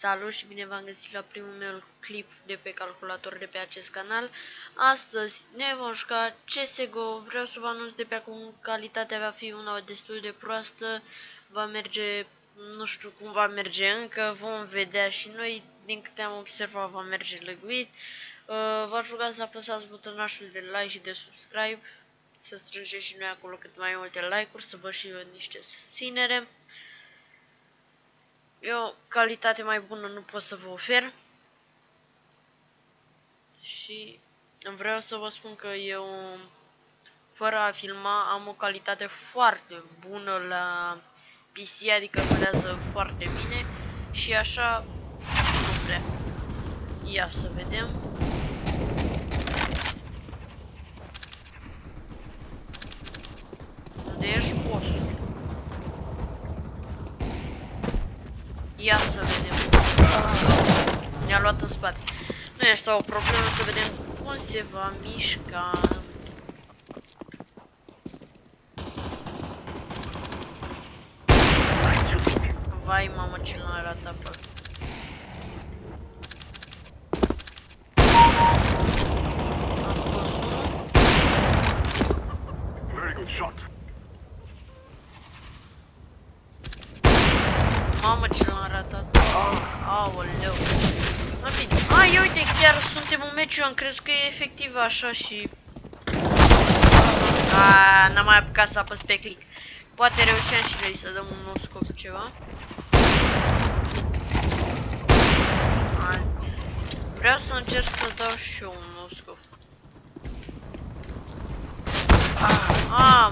Salut și bine v-am găsit la primul meu clip de pe calculator de pe acest canal. Astăzi ne vom juca CSGO. Vreau să vă anunț de pe acum, calitatea va fi una destul de proastă. Va merge, nu știu cum va merge încă, vom vedea și noi. Din câte am observat, va merge lăguit. V-aș ruga să apăsați butonașul de like și de subscribe, să strângem și noi acolo cât mai multe like-uri, să vă și eu niște susținere. Eu calitate mai bună nu pot să vă ofer. Și vreau să vă spun că eu, fără a filma, am o calitate foarte bună la PC, adică rulează foarte bine. Și așa nu prea. Ia să vedem. Unde ești, bossul? Ia să vedem. Ne-a luat în spate. Nu este o problemă, să vedem cum se va mișca. Vai, mamă, ce l-am arătat pe ăla. Am scos unul. Very good shot. Mamă, ce l-am ratat. Aoleu. Mă, bine. Ai, uite, chiar suntem în meciul, am crezut că e efectiv așa și... n-am mai apucat să apăs pe click. Poate reușeam și noi să dăm un nou scop ceva. Vreau să încerc să dau și eu un nou scop.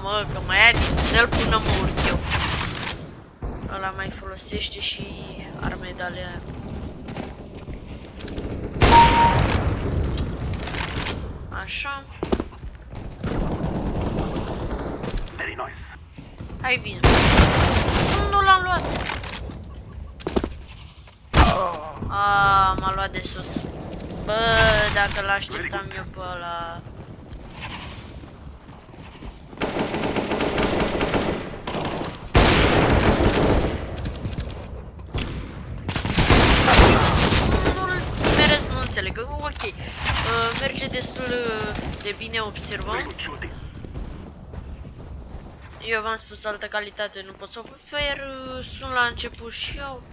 Mă, că mai are, dă-l până mă urc eu. Ăla mai folosește și arme de-alea aia. Așa. Very nice. Hai, vine. Nu l-am luat. M-a luat de sus. Bă, dacă l-așteptam eu pe ăla... Nu înțeleg. Ok. Merge destul de bine, observăm. Eu v-am spus, altă calitate nu pot să ofer. Sunt la început și eu.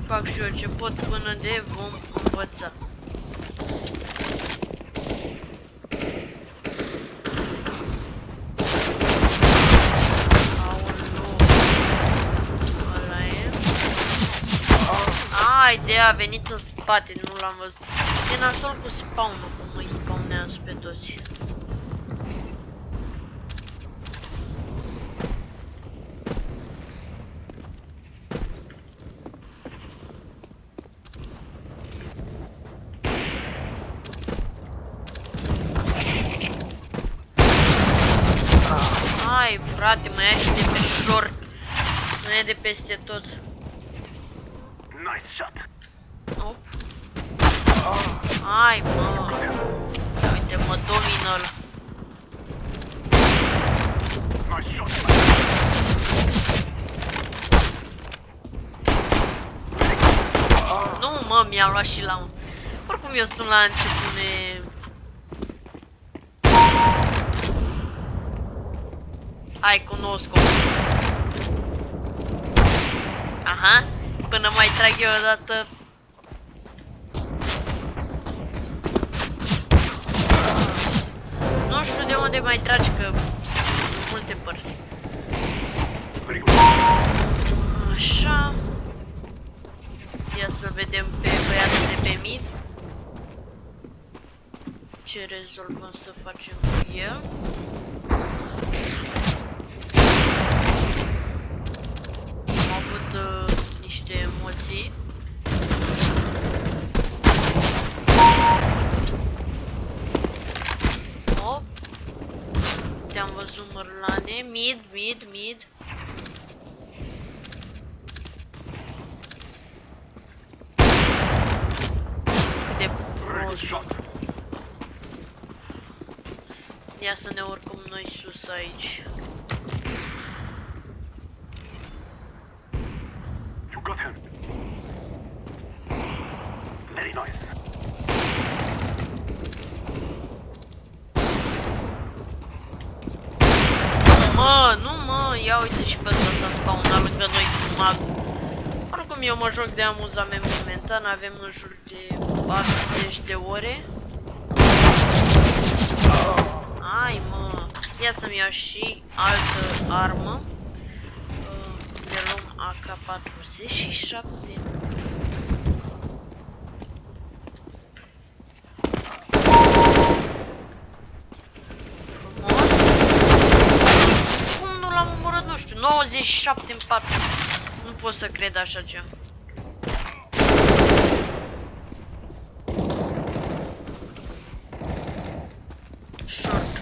Fac și eu ce pot până de vom învăța. Ăla e. Ideea a venit în spate, nu l-am văzut. E nasol cu spawn-ul, cum îi spawnează pe toți. Hai, frate, mai ia și de pe short. Nu e de peste tot. Nice shot. Op. Hai, mă. Uite, mă domină ăla. Nice shot. Nu, mă, mi-a luat și la un. Oricum eu sunt la început, Hai, cunosc -o. Aha, până mai trag eu odată. Nu știu de unde mai tragi, că sunt multe părți. Așa. Ia să vedem pe băiatul de pe mid. Ce rezolvăm să facem cu el. Am avut niște emoții. Hop. Te-am văzut, mărlane. Mid. De prost. Ia să ne urcăm noi sus aici. You got him. Very nice. Nu mă, ia uite și pe ăsta s-a spawnat lângă noi cu mag. Oricum eu mă joc de amuzament momentan, avem în jur de 40 de ore. Hai mă, ia să-mi iau și altă armă. Ne luăm AK-47. Cum nu l-am omorât, nu știu, 97 în 4. Nu pot să cred așa ceva. Short.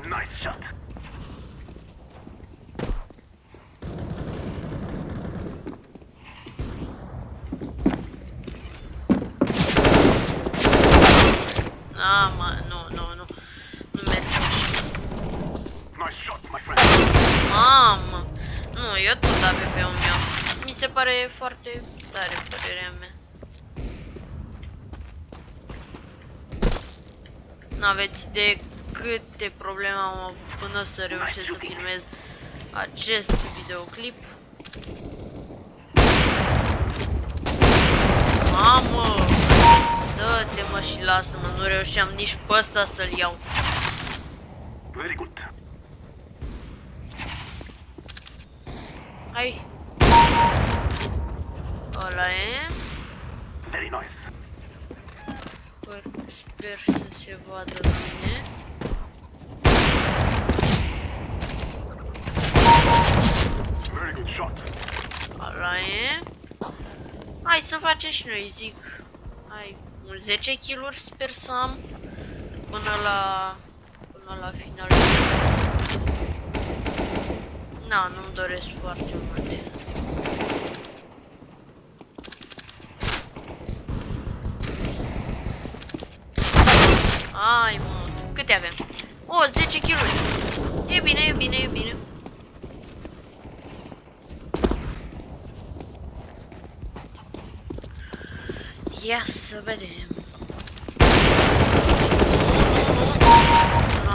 Nice shot. Nu merge. Nice shot, my friend. Mamă! Nu, eu tot AVP-ul meu. Mi se pare foarte tare, părerea mea. N-aveți idee câte probleme am avut până să reușesc să filmez acest videoclip. Mamă! Dă-te mă și lasă-mă, nu reușeam nici pe ăsta să-l iau. Very good. Hai! Ăla e. Very nice. Sper să se vadă bine. Very good shot. Ăla e. Hai să facem și noi, zic. Hai, un 10 kill-uri sper să am până la final. Na, nu-mi doresc foarte multe. Ai mă, câte avem? O, 10 kill-uri. E bine, e bine, e bine. Ia să vedem.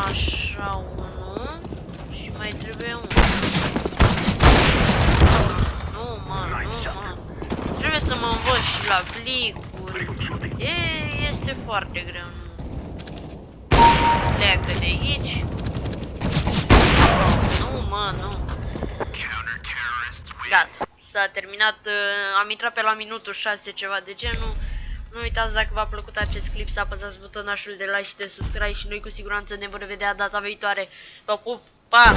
Așa, unul. Și mai trebuie unul. Nu, mă. Trebuie să mă învăț și la flicuri. Este foarte greu. Pleacă de aici. Nu. Gata. S-a terminat. Am intrat pe la minutul 6, ceva de genul. Nu uitați, dacă v-a plăcut acest clip, să apăsați butonașul de like și de subscribe și noi cu siguranță ne vom revedea data viitoare. Vă pup, pa!